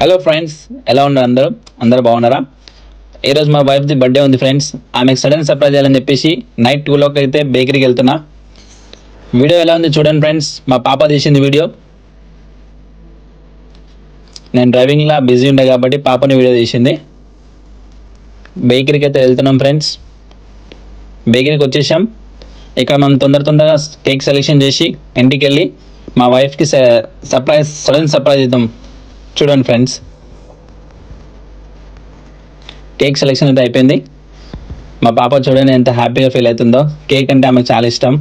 Hello friends, ఎలా ఉన్నారు అందరూ బాగున్నారా? ఈరోజు మా వైఫ్ది బర్త్డే ఉంది ఫ్రెండ్స్. ఆమెకు సడన్ సర్ప్రైజ్ చేయాలని చెప్పేసి నైట్ 2 అయితే బేకరీకి వెళ్తున్నా. వీడియో ఎలా ఉంది చూడండి ఫ్రెండ్స్. మా పాప తీసింది వీడియో. నేను డ్రైవింగ్లో బిజీ ఉండే కాబట్టి పాపని వీడియో తీసింది. బేకరీకి అయితే వెళ్తున్నాం ఫ్రెండ్స్. బేకరీకి వచ్చేసాం. ఇక్కడ మనం తొందరగా కేక్ సెలెక్షన్ చేసి ఇంటికి వెళ్ళి మా వైఫ్కి సడన్ సర్ప్రైజ్ ఇద్దాం. చూడండి ఫ్రెండ్స్, కేక్ సెలెక్షన్ అయితే అయిపోయింది. మా పాప చూడండి ఎంత హ్యాపీగా ఫీల్ అవుతుందో. కేక్ అంటే ఆమెకు చాలా ఇష్టం.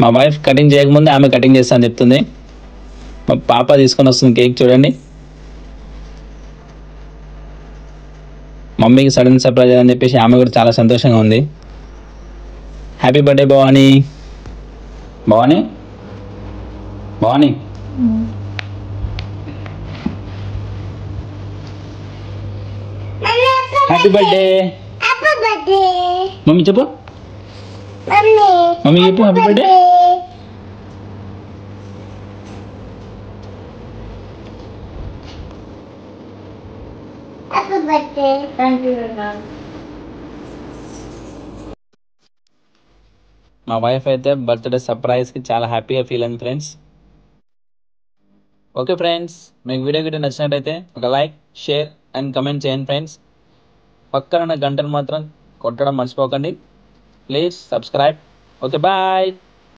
మా వైఫ్ కటింగ్ చేయకముందే ఆమె కటింగ్ చేస్తా అని చెప్తుంది. మా పాప తీసుకొని వస్తుంది కేక్. చూడండి, మమ్మీకి సడన్ సర్ప్రైజ్ అని చెప్పేసి ఆమె కూడా చాలా సంతోషంగా ఉంది. Happy birthday Bhavani. Bhavani Bhavani happy birthday. Mummy చెప్పు, మమ్మీ చెప్పు హ్యాపీ బర్త్డే. మా వైఫ్ అయితే బర్త్డే సర్ప్రైజ్కి చాలా హ్యాపీగా ఫీల్ అయింది ఫ్రెండ్స్. ఓకే ఫ్రెండ్స్, మీకు వీడియో గిట్ట నచ్చినట్టయితే ఒక లైక్, షేర్ అండ్ కమెంట్ చేయండి ఫ్రెండ్స్. పక్కన గంటను మాత్రం కొట్టడం మర్చిపోకండి. Please subscribe. Okay, bye.